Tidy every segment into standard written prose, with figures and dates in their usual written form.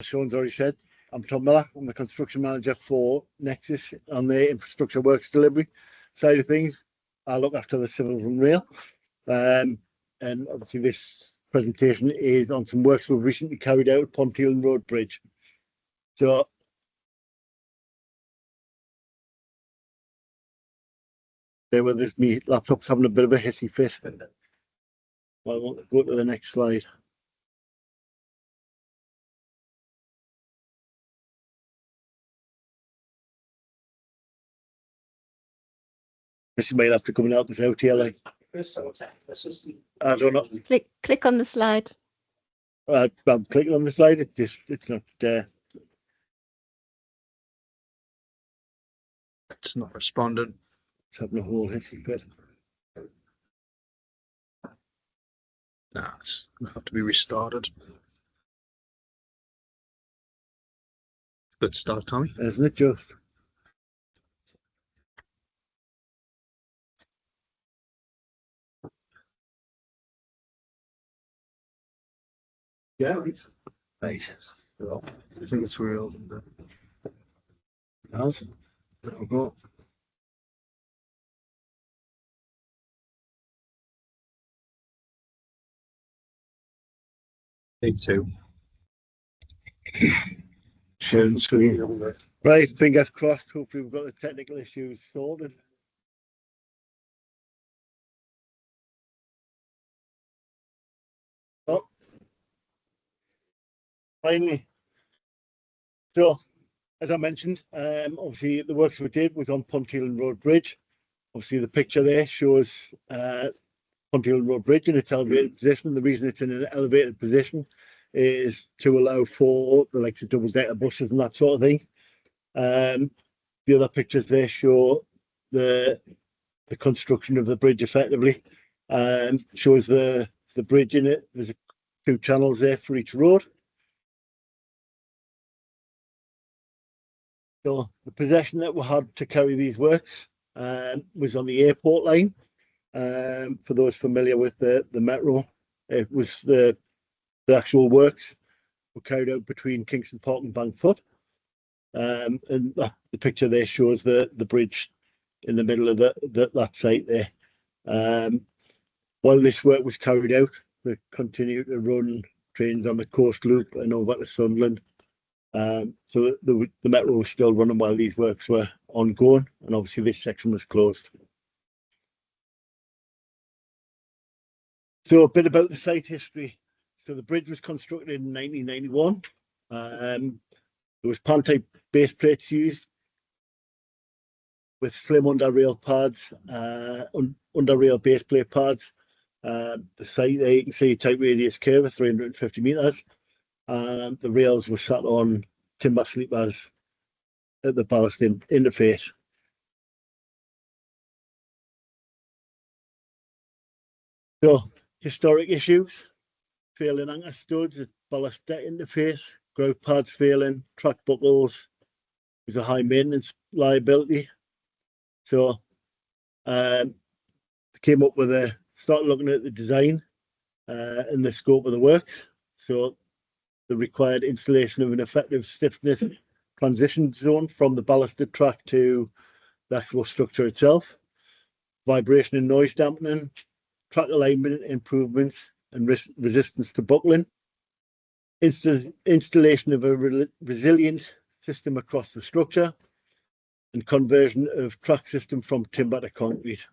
Sean's already said, I'm Tom Millar. I'm the construction manager for Nexus on the infrastructure works delivery side of things. I look after the civils and rail. And obviously this presentation is on some works we've recently carried out at Ponteland Road Bridge. So there with this, me laptop's having a bit of a hissy fit. Well, I want to go to the next slide. This might have to come out this out here, like I don't know. Click on the slide. I'm clicking on the slide. It's not there. It's not responding. It's having a whole hissy fit. Nah, it's gonna have to be restarted. Good start, Tommy. Isn't it just? Yeah. Right. I think it's real. There we go. Take two. Sharing screen. Right, fingers crossed. Hopefully we've got the technical issues sorted. Oh, finally. So, as I mentioned, obviously the works we did was on Ponteland Road Bridge. Obviously the picture there shows Ponteland Road Bridge in its elevated position. The reason it's in an elevated position is to allow for the likes of double-decker buses and that sort of thing. The other pictures there show the construction of the bridge effectively. Shows the bridge in it. There's two channels there for each road. So the possession that we had to carry these works was on the airport line. For those familiar with the metro, it was the actual works were carried out between Kingston Park and Bankfoot. And the picture there shows the bridge in the middle of that site there. While this work was carried out, they continued to run trains on the Coast Loop and over to Sunderland. So the metro was still running while these works were ongoing, and obviously this section was closed. So a bit about the site history. So the bridge was constructed in 1991. There was pan-type base plates used with slim under-rail pads, under-rail base plate pads. The site there, you can see type radius curve of 350 metres. And the rails were sat on timber sleepers at the ballast interface. So, historic issues: failing anchor studs at ballast deck interface, grout pads failing, track buckles. It was a high maintenance liability. So, came up with started looking at the design and the scope of the works. So, the required installation of an effective stiffness transition zone from the ballasted track to the actual structure itself, vibration and noise dampening, track alignment improvements and resistance to buckling, installation of a resilient system across the structure, and conversion of track system from timber to concrete.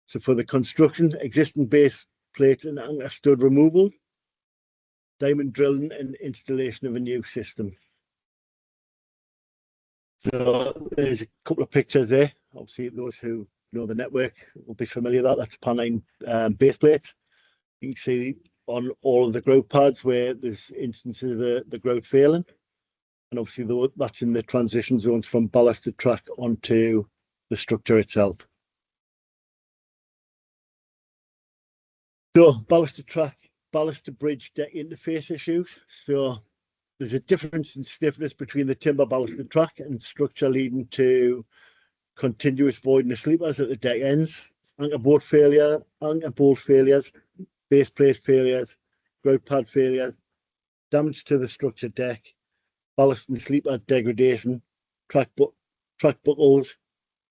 So for the construction, existing base plate and anchor stud removal, diamond drilling and installation of a new system. So there's a couple of pictures there. Obviously, those who know the network will be familiar with that. That's pan base plate. You can see on all of the grout pads where there's instances of the grout failing. And obviously that's in the transition zones from ballasted track onto the structure itself. So ballasted track, ballasted bridge deck interface issues. So there's a difference in stiffness between the timber ballasted track and structure, leading to continuous void in the sleepers at the deck ends, anchor bolt failures, base plate failures, grout pad failures, damage to the structure deck, ballast and sleeper degradation, track buckles,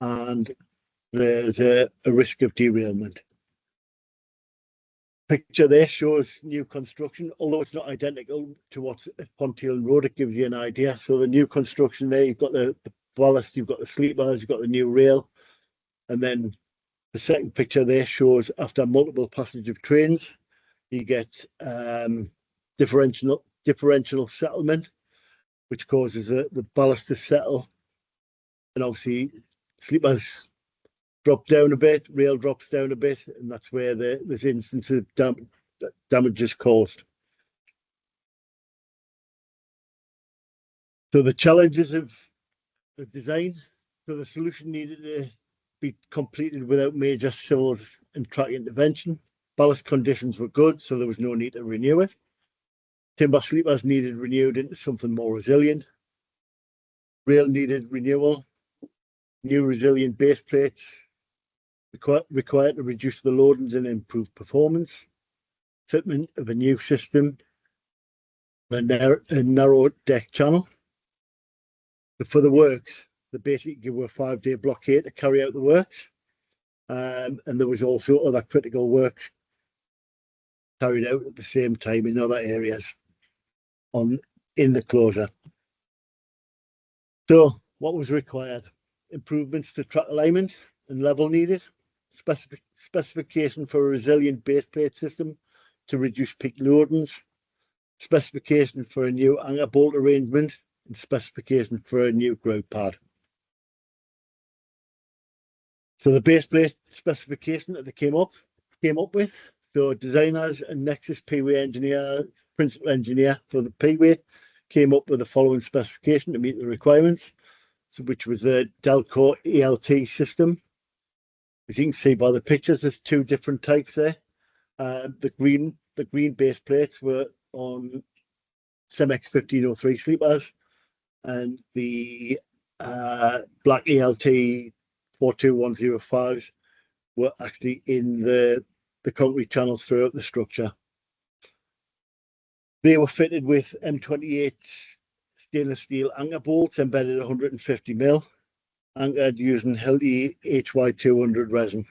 and there's a risk of derailment. Picture there shows new construction, although it's not identical to what's at Ponteland Road. It gives you an idea. So the new construction there, you've got the ballast, you've got the sleepers, you've got the new rail, and then the second picture there shows after multiple passage of trains, you get differential settlement, which causes the ballast to settle, and obviously sleepers drop down a bit, rail drops down a bit, and that's where there's instances of damage is caused. So the challenges of the design, so the solution needed to be completed without major civil and track intervention. Ballast conditions were good, so there was no need to renew it. Timber sleepers needed renewed into something more resilient. Rail needed renewal. New resilient base plates required to reduce the loadings and improve performance. Fitment of a new system, a narrow deck channel. For the works, they basically were a 5-day blockade to carry out the works. And there was also other critical works carried out at the same time in other areas in the closure. So what was required? Improvements to track alignment and level needed. Specification for a resilient base plate system to reduce peak loadings. Specification for a new anchor bolt arrangement, and specification for a new grout pad. So the base plate specification that they came up with. So designers and Nexus P-way engineer, principal engineer for the P-way, came up with the following specification to meet the requirements, so which was a Delkor ELT system. As you can see by the pictures, there's two different types there. The green base plates were on Cemex 1503 sleepers, and the black ELT 42105s were actually in the concrete channels throughout the structure. They were fitted with M28 stainless steel anchor bolts embedded 150 mil, anchored using Hilti HY200 resin.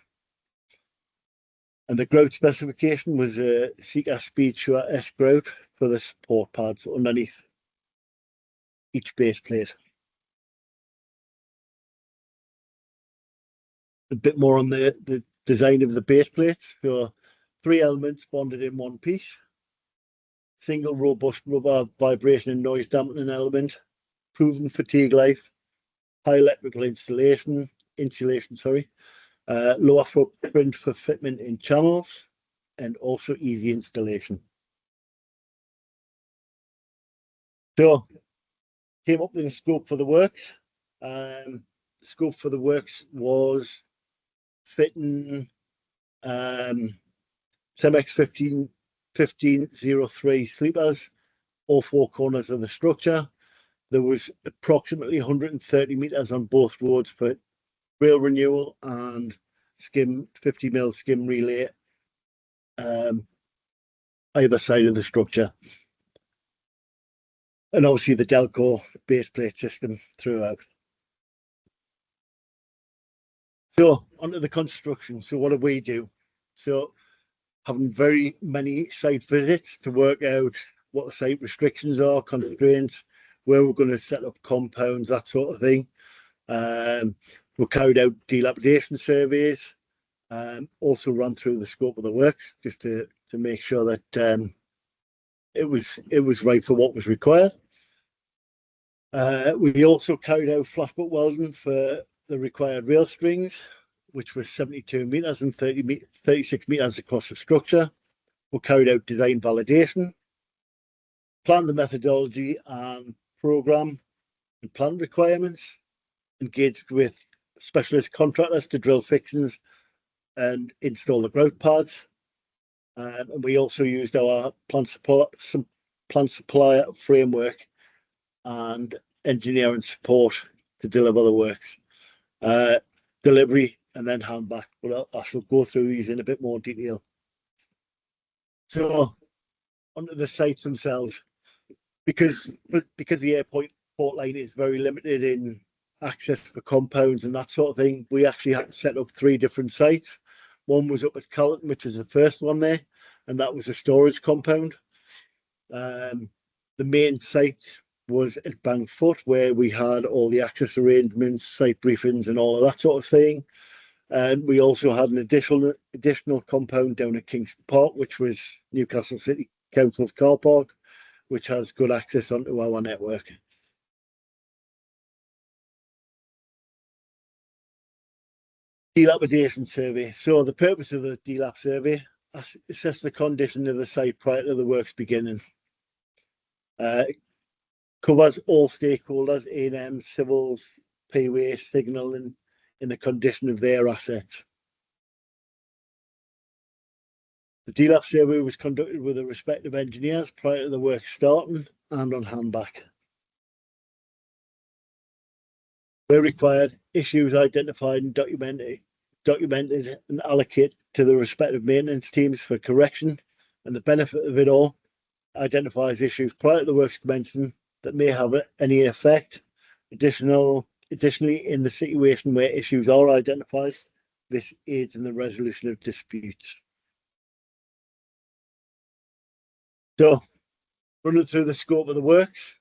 And the grout specification was a Sika Speedsure S grout for the support pads underneath each base plate. A bit more on the design of the base plates. So 3 elements bonded in one piece. Single robust rubber vibration and noise dampening element. Proven fatigue life. High electrical insulation, lower footprint for fitment in channels, and also easy installation. So came up with a scope for the works. The scope for the works was fitting Cemex 1503 sleepers, all 4 corners of the structure. There was approximately 130 meters on both roads for rail renewal and 50 mil skim relay either side of the structure. And obviously the Delkor base plate system throughout. So onto the construction. So what do we do? So having very many site visits to work out what the site restrictions are, constraints, where we're going to set up compounds, that sort of thing. We carried out dilapidation surveys, also run through the scope of the works just to make sure that it was right for what was required. We also carried out flashbutt welding for the required rail strings, which was 72 meters and 36 meters across the structure. We carried out design validation, planned the methodology and program and plan requirements, engaged with specialist contractors to drill fixings and install the grout pads. And we also used our plant supplier framework and engineering support to deliver the works. Delivery and then hand back, but I shall go through these in a bit more detail. So onto the sites themselves. because the airport line is very limited in access for compounds and that sort of thing, we actually had to set up 3 different sites. One was up at Calton, which was the first one there, and that was a storage compound. The main site was at Bankfoot, where we had all the access arrangements, site briefings, and all of that sort of thing. And we also had an additional compound down at Kingston Park, which was Newcastle City Council's car park, which has good access onto our network. Dilapidation survey. So the purpose of the DLAP survey, assess the condition of the site prior to the works beginning. It covers all stakeholders, A&M, civils, P-way, signal, and in the condition of their assets. The DLAP survey was conducted with the respective engineers prior to the work starting and on handback. Where required, issues identified and documented and allocated to the respective maintenance teams for correction. And the benefit of it all, identifies issues prior to the works commencing that may have any effect. Additionally, in the situation where issues are identified, this aids in the resolution of disputes. So, running through the scope of the works,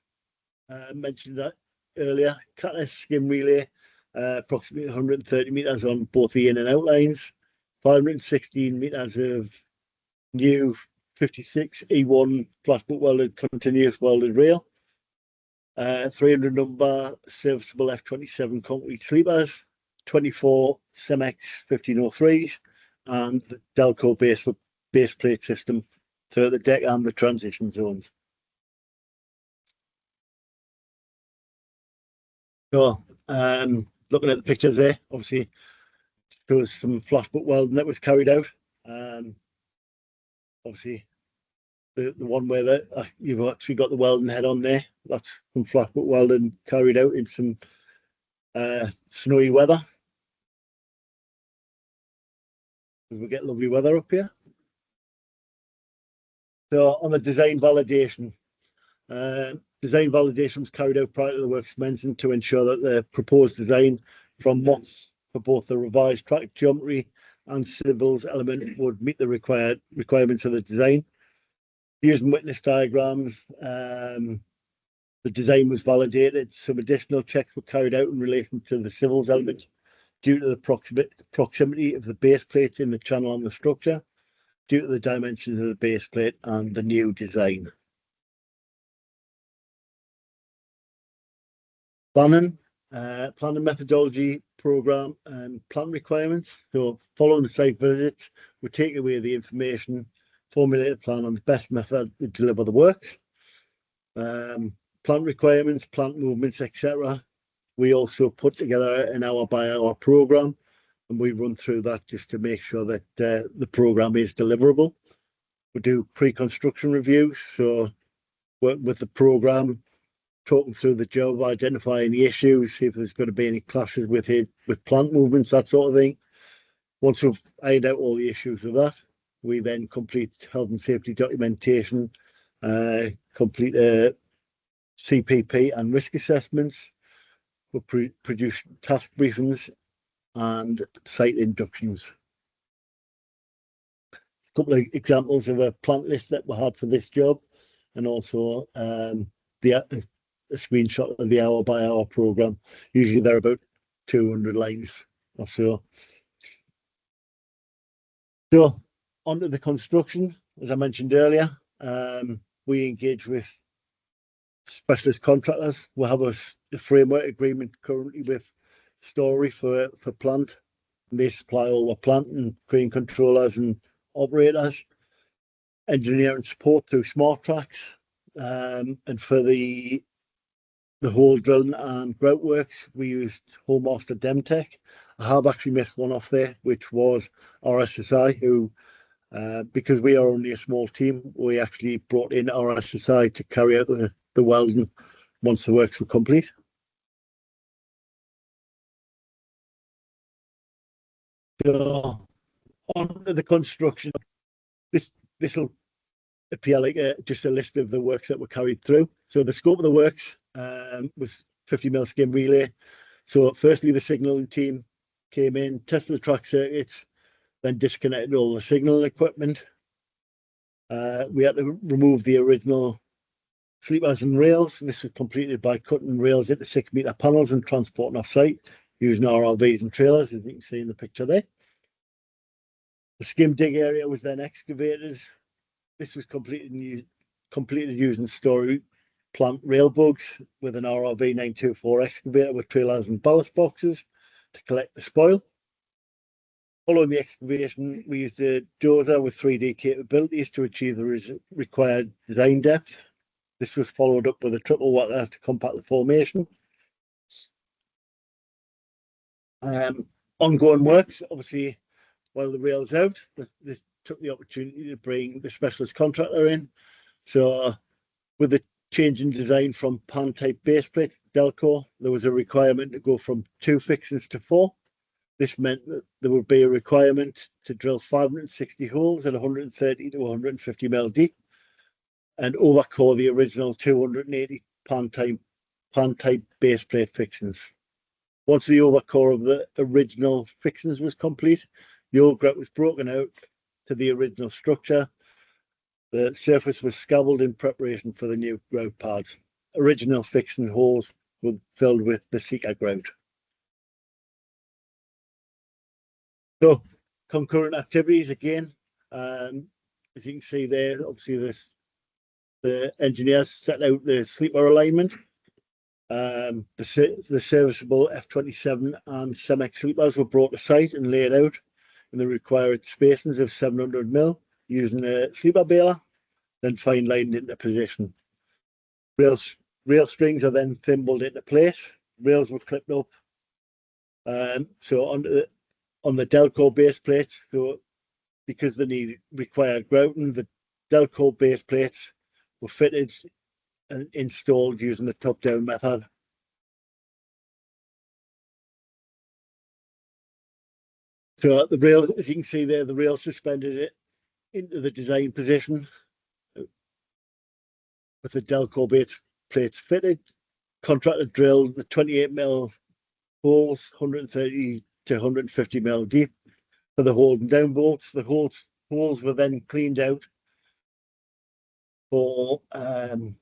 mentioned that earlier, catalyst skim relay, approximately 130 metres on both the in and out lines, 516 metres of new 56 E1 flashbook welded continuous welded rail, 300 number serviceable F27 concrete sleepers, 24 Cemex 1503s, and the Delkor base plate system throughout the deck and the transition zones. So, looking at the pictures there, obviously there was some flashbook welding that was carried out. Obviously, the one where you've actually got the welding head on there, that's some flashbook welding carried out in some snowy weather. We get lovely weather up here. So on the design validation, design validation was carried out prior to the works commencing to ensure that the proposed design from MOTS for both the revised track geometry and civils element would meet the requirements of the design. Using witness diagrams, the design was validated. Some additional checks were carried out in relation to the civils element due to the proximity of the base plates in the channel on the structure, due to the dimensions of the base plate and the new design. Planning methodology, program and plan requirements. So following the site visits, we take away the information, formulate a plan on the best method to deliver the works. Plant requirements, plant movements, etc. We also put together an hour-by-hour program, and we run through that just to make sure that the program is deliverable. We do pre-construction reviews, so work with the program, talking through the job, identifying the issues, see if there's going to be any clashes with plant movements, that sort of thing. Once we've ironed out all the issues with that, we then complete health and safety documentation, complete CPP and risk assessments. We'll produce task briefings and site inductions. A couple of examples of a plant list that we had for this job, and also a screenshot of the hour-by-hour program. Usually they're about 200 lines or so. So onto the construction, as I mentioned earlier, we engage with specialist contractors. We have a framework agreement currently with Story for plant. And they supply all the plant and crane controllers and operators, engineering support through smart tracks, and for the hole drilling and grout works, we used Homemaster Demtech. I have actually missed one off there, which was RSSI, who, because we are only a small team, we actually brought in RSSI to carry out the welding once the works were complete. So on to the construction. This will appear like just a list of the works that were carried through. So the scope of the works was 50mm skim relay. So firstly, the signalling team came in, tested the track circuits, then disconnected all the signalling equipment. We had to remove the original sleepers and rails. This was completed by cutting rails into 6-meter panels and transporting off-site using RRVs and trailers, as you can see in the picture there. The skim dig area was then excavated. This was completed using story plant rail bugs with an RRV 924 excavator with trailers and ballast boxes to collect the spoil. Following the excavation, we used a dozer with 3D capabilities to achieve the required design depth. This was followed up with a triple whacker to compact the formation. Ongoing works, obviously, while the rail's out, this took the opportunity to bring the specialist contractor in. So with the change in design from pan type base plate Delkor, there was a requirement to go from 2 fixings to 4. This meant that there would be a requirement to drill 560 holes at 130 to 150 mil deep and overcore the original 280 pan type base plate fixings. Once the overcore of the original fixings was complete, the old grout was broken out to the original structure. The surface was scabbled in preparation for the new grout pads. Original fixing holes were filled with the Seeker grout. So, concurrent activities again, as you can see there, obviously the engineers set out the sleeper alignment. The serviceable F27 and Cemex sleepers were brought to site and laid out in the required spacings of 700 mil using a sleeper baler, then fine lined into position. Rail strings are then thimbled into place. Rails were clipped up. So on the Delkor base plates, so because they required grouting, the Delkor base plates were fitted and installed using the top-down method. So the rail, as you can see there, the rail suspended it into the design position with the Delkor base plates fitted. Contractor drilled the 28mm holes, 130 to 150 mil deep for the holding down bolts. The holes were then cleaned out for the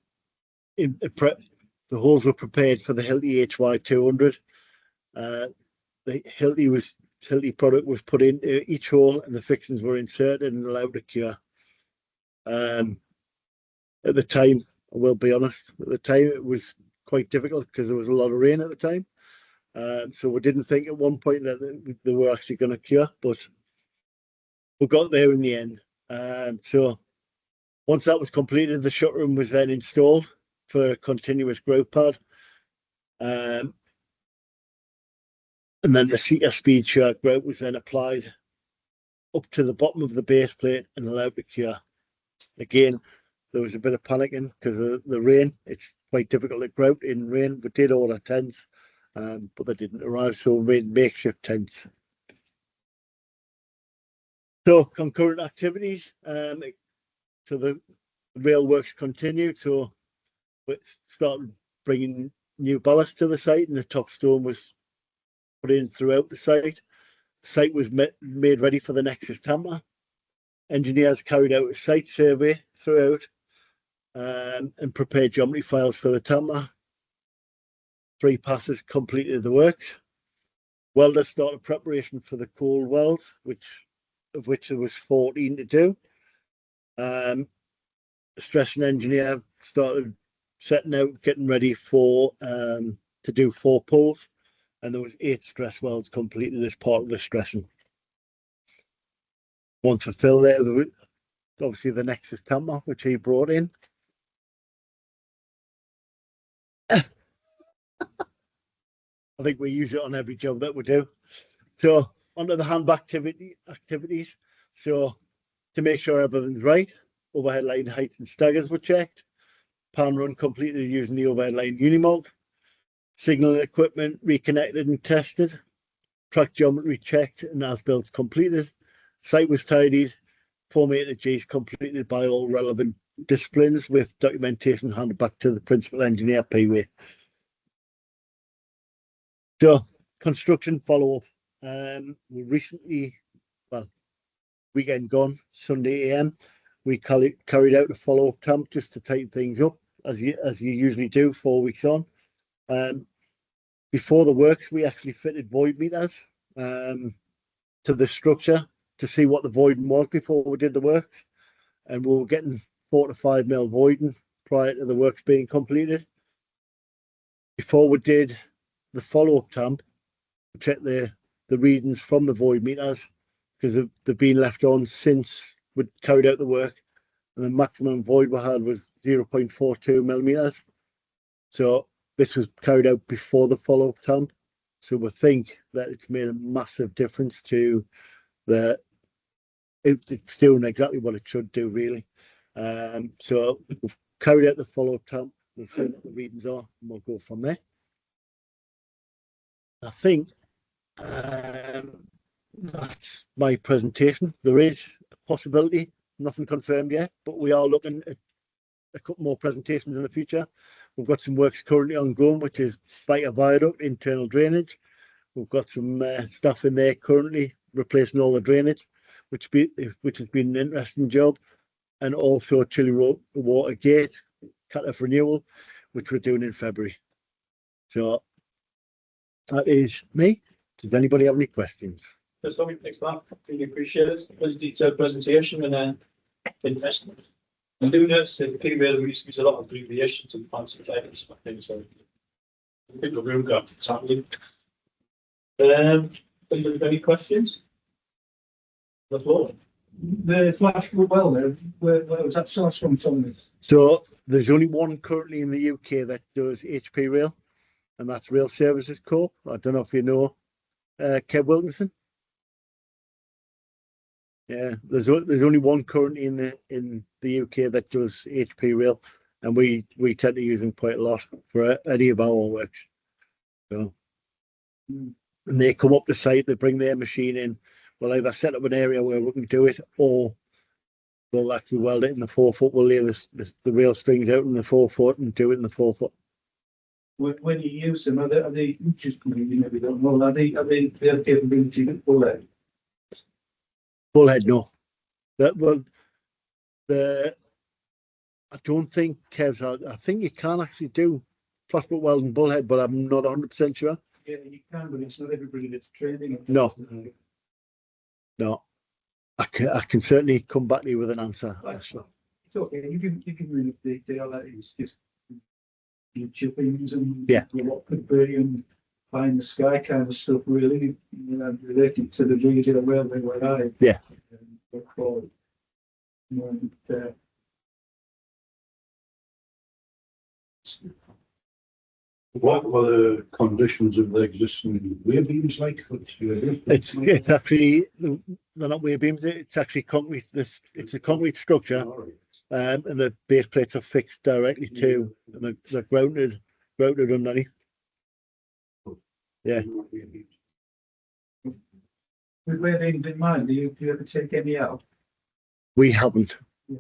holes were prepared for the Hilti HY200. The Hilti product was put into each hole and the fixings were inserted and allowed to cure. At the time, I will be honest, at the time it was quite difficult because there was a lot of rain at the time. So we didn't think at one point that they were actually going to cure, but we got there in the end. So once that was completed, the shut room was then installed for a continuous grout pad. And then the Seeker speed shark grout was then applied up to the bottom of the base plate and allowed to cure. Again, there was a bit of panicking because of the rain. It's quite difficult to grout in rain. We did order tents, but they didn't arrive, so we made makeshift tents. So concurrent activities. So the rail works continued. So we started bringing new ballast to the site, and the top stone was put in throughout the site. The site was made ready for the Nexus tamper. Engineers carried out a site survey throughout and prepared geometry files for the tamper. 3 passes completed the works. Welders started preparation for the cold welds, of which there was 14 to do. The stressing engineer started setting out, getting ready for to do 4 pulls, and there was 8 stress welds completed as part of the stressing. One for Phil there was obviously the Nexus tamper, which he brought in. I think we use it on every job that we do. So onto the hand activities. So to make sure everything's right, overhead line height and staggers were checked. Pan run completed using the overhead line Unimog. Signaling equipment reconnected and tested. Track geometry checked and as-builts completed. Site was tidied. 4 metre Gs completed by all relevant disciplines with documentation handed back to the principal engineer P-Way. So construction follow-up. We recently, well, weekend gone, Sunday AM, we carried out a follow-up tamp just to tighten things up, as you usually do 4 weeks on. Before the works, we actually fitted void meters to the structure to see what the voiding was before we did the works, and we were getting 4 to 5 mil voiding prior to the works being completed. Before we did the follow-up tamp, we checked the readings from the void meters because they've been left on since we carried out the work, and the maximum void we had was 0.42 millimeters. So this was carried out before the follow-up tamp. So we think that it's made a massive difference to it's doing exactly what it should do, really. So we've carried out the follow-up tamp. We'll see what the readings are, and we'll go from there. I think that's my presentation. There is a possibility, nothing confirmed yet, but we are looking at a couple more presentations in the future. We've got some works currently ongoing, which is Spiker Viaduct, internal drainage. We've got some stuff in there currently replacing all the drainage, which has been an interesting job, and also Chilly Water Gate cut-off renewal, which we're doing in February. So that is me. Does anybody have any questions? Just let me fix that. Really appreciate it. Really detailed presentation and investment. I do notice that people use a lot of abbreviations and fancy titles. I think so. People room got exactly. Any questions? The floor. The flash well there, where was that source from? So there's only one currently in the UK that does HP Rail, and that's Rail Services Corp. I don't know if you know Kev Wilkinson. Yeah, there's only one currently in the UK that does HP Rail, and we tend to use them quite a lot for any of our works. So, and they come up the site, they bring their machine in. We'll either set up an area where we can do it, or we'll actually weld it in the 4 foot. We'll lay the rail strings out in the 4 foot and do it in the 4 foot. When you use them, are they just maybe don't know? Are they their capability to bullhead? Bullhead, no. I don't think Kev's. I think you can actually do flashbolt welding bullhead, but I'm not 100% sure. Yeah, you can, but it's not everybody that's training. No. I can certainly come back to you with an answer. It's okay. You can really detail that. It's just chippings and what could be and pie in the sky kind of stuff, really, related to the region where they were at. Yeah. What were the conditions of the existing way beams like? It's actually, they're not way beams. It's actually concrete. It's a concrete structure, and the base plates are fixed directly to, and they're grounded underneath. Yeah. With where they in mind, do you ever take any out? We haven't. You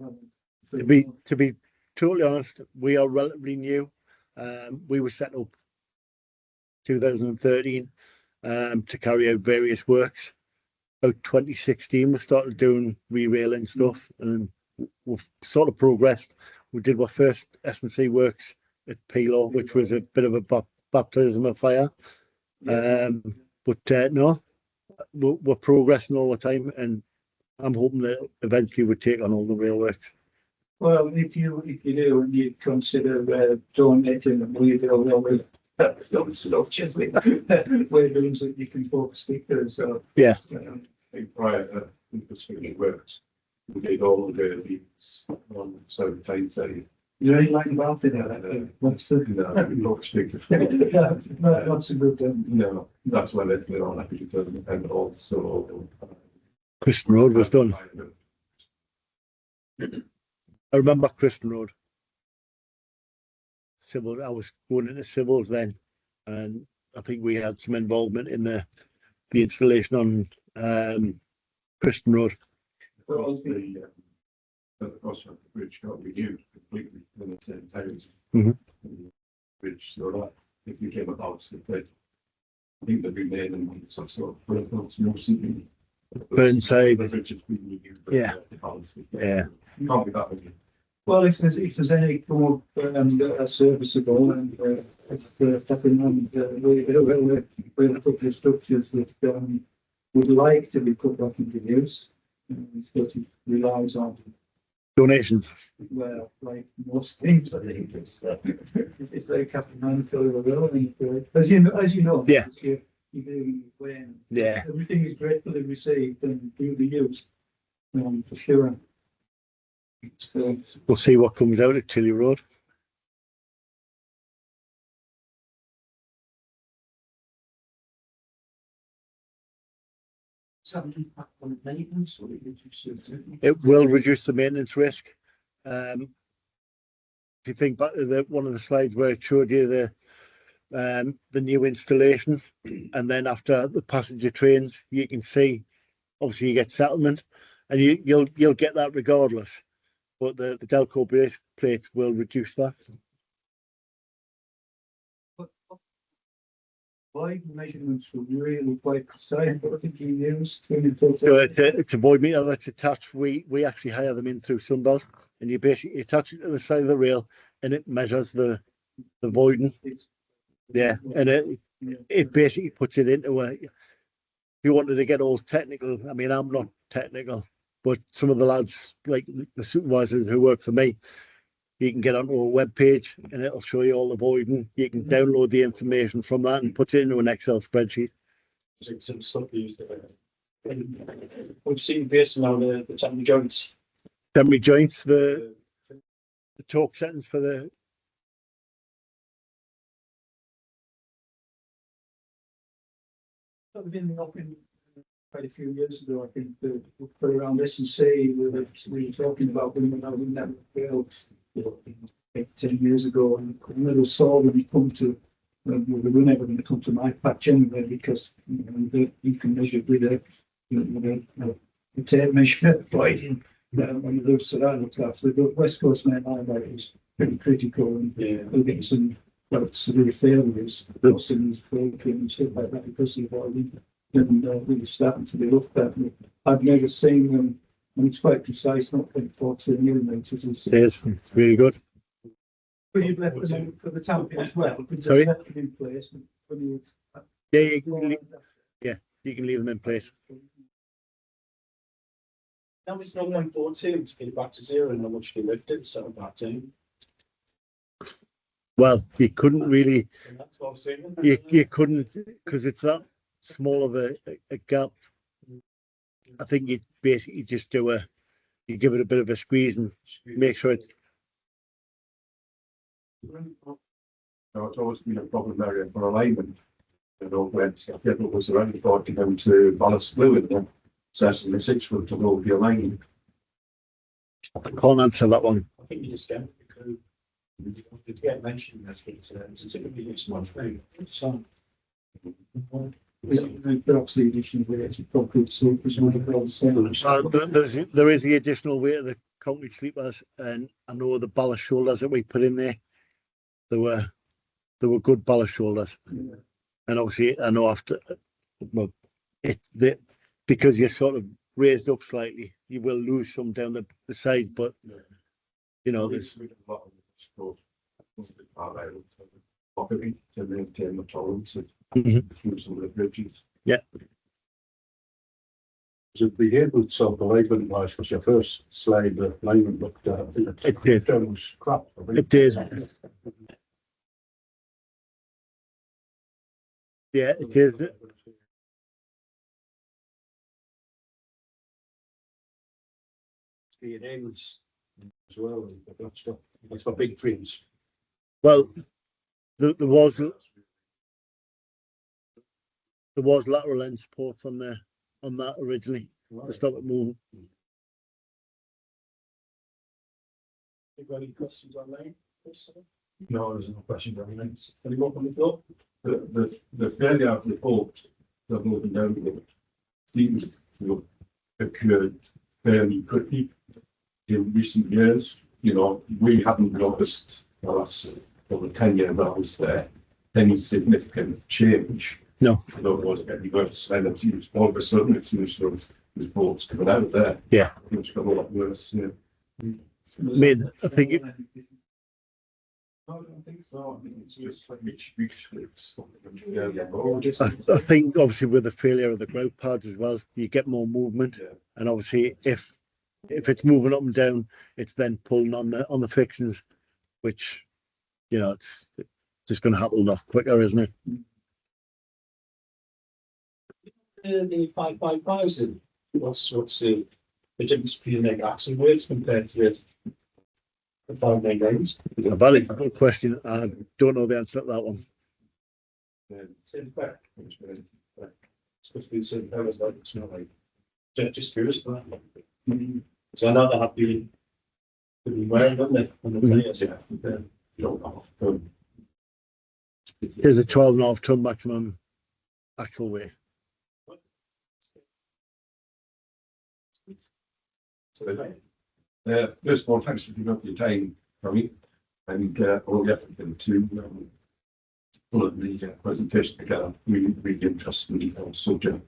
haven't. To be totally honest, we are relatively new. We were set up 2013 to carry out various works. About 2016, we started doing re-railing stuff, and we've sort of progressed. We did our first S&C works at Millar, which was a bit of a baptism of fire. But no, we're progressing all the time, and I'm hoping that eventually we take on all the rail works. Well, if you do, and you consider donating and leaving all the way rooms that you can put speakers. So yeah. Prior to infrastructure works, we did all the beats on South Tyneside. Is there any line about it? What's the No speakers. That's a good thing. No, that's when it went on actually, and also Kristen Road was done. I remember Kristen Road. Civil. I was going into civils then, and I think we had some involvement in the installation on Kristen Road. across the crossroad, the bridge got renewed completely in its entirety. Mhm. Bridge, so that if you came about the bridge, I think they'd be made in some sort of political, Burnside. The bridge has been renewed. Yeah. Yeah. Can't be that way. Well, if there's any more serviceable and we'll put the structures that would like to be put back into use. It's got to relies on, Donations. well, like most things, I think it's like Captain Manfield or building. As you know, Yeah. you do when Yeah. everything is gratefully received and do the use, for sure. We'll see what comes out at Chilly Road. It will reduce the maintenance risk. If you think back to one of the slides where it showed you the new installation, and then after the passenger trains, you can see obviously you get settlement, and you'll get that regardless. But the Delkor base plate will reduce that. Wide measurements were really quite precise. What did you use? So it's a void meter that's attached. We actually hire them in through Sunbelt, and you basically attach it to the side of the rail, and it measures the voiding. Yeah, and it basically puts it into a. If you wanted to get all technical, I mean, I'm not technical, but some of the lads, like the supervisors who work for me, you can get onto a web page and it'll show you all the voiding. You can download the information from that and put it into an Excel spreadsheet. Some stuff used. We've seen based on the temporary joints. Temporary joints, the torque settings for the. I've been offering quite a few years ago, I think, for around S&C, we were talking about when we were in that field, 10 years ago, and I never saw when you come to, we were never going to come to my patch anyway, because you can measure with a tape measure voiding when you look at that, looked after. But West Coast Main Line is pretty critical, and we'll get some severe failures, crossings, broken and stuff like that because of voiding. And we were starting to be looked at. I've never seen them, and it's quite precise, not 0.42 millimeters. It is. It's really good. But you've left them in for the tamping as well. Sorry? Left them in place. When you, Yeah, you can leave them in place. Now it's not 142 to get it back to zero, and how much they lifted, so back to. Well, you couldn't really. And that's what I'm saying. You couldn't, because it's that small of a gap. I think you basically just you give it a bit of a squeeze and make sure it's. So it's always been a problem area for alignment. You know, when people was around talking them to ballast fluid, then assessing the 6 foot to go the alignment. I can't answer that one. I think you just get it get mentioned that it's typically used much very so. perhaps the addition of the concrete sleepers and There is the additional weight of the concrete sleepers, and I know the ballast shoulders that we put in there. There were good ballast shoulders, and obviously I know after, well, because you're sort of raised up slightly, you will lose some down the side, but you know there's. To maintain the tolerance of some of the bridges. Yeah. Was it behavioral self-alignment wise? Was your first slide the alignment looked It did. It was crap. It is. Yeah, it is. The enables as well. That's for big trains. Well, there was lateral end supports on that originally to stop it moving. Any questions online? No, there's no question on that. Any more on the floor? The failure of the boat that moving down the road seems to have occurred fairly quickly in recent years. You know, we haven't noticed the last over 10 years I was there any significant change. No. You know, it was getting worse, and it seems all of a sudden it seems sort of there's boats coming out there. Yeah. It's got a lot worse. Yeah. I mean, I think I don't think so. I think it's just like reach flicks. I think obviously with the failure of the grout pads as well, you get more movement, Yeah. and obviously if it's moving up and down, it's then pulling on the fixings, which, you know, it's just going to happen a lot quicker, isn't it? The 555,000. What's the difference between the axle weights compared to the 599s? A valid good question. I don't know the answer to that one. Same spec. It's supposed to be the same power as well. It's not like just curious for that. So I know they have been wearing, haven't they? On the players, yeah. You don't know. There's a 12.5 ton maximum axle weight. First of all, thanks for giving up your time, Tommy, and all the effort into pull the presentation together. Really interesting subject.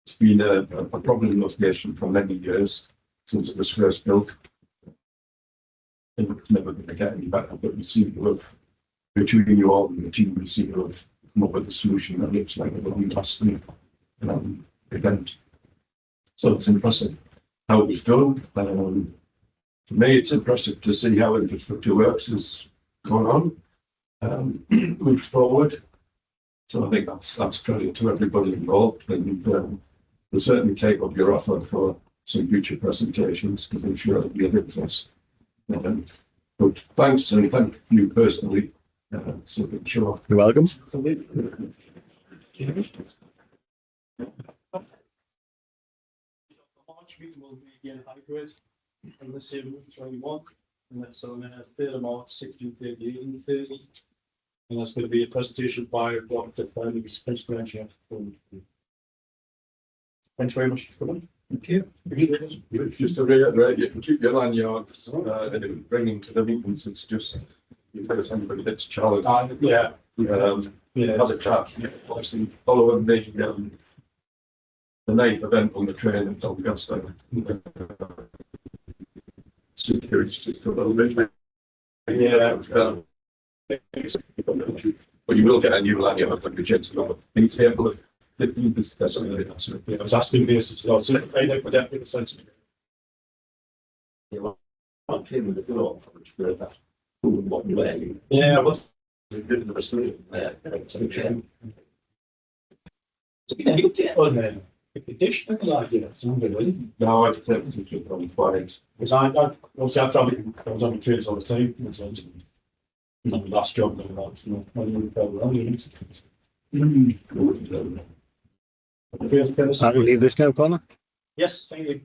It's been a problem in location for many years since it was first built. And it's never going to get any better, but we seem to have, between you all and the team, we seem to have come up with a solution that looks like a long-lasting event. So it's impressive how it was done. For me, it's impressive to see how infrastructure works has gone on, moved forward. So I think that's credit to everybody involved, and we'll certainly take up your offer for some future presentations because I'm sure it'll be of interest. But thanks, and thank you personally. So sure. You're welcome. March meeting will be again hybrid on the same route 21, and that's on 3rd of March, 16:30 and 30. And that's going to be a presentation by Dr. Fleming's principal engineer. Thanks very much for coming. Thank you. Just to reiterate, you can keep your lanyards and bringing to the meetings. It's just you tell us anybody that's challenged. Yeah. Have a chat. Obviously, following the night event on the train and Don Gaston. Security just a little bit. Yeah. But you will get a new lanyard when you change the number. An example of 15%. That's something like that. Yeah, I was asking this as well. So if I know for definitely the sense. Yeah, well, I came with the floor for which we're that. What way? Yeah, well. We did the rest there. So you did on there. The dish, I like it. no, I think it's on flight. Because I obviously I was on the trains all the time. My last job, I'll leave this now, Connor. Yes, thank you.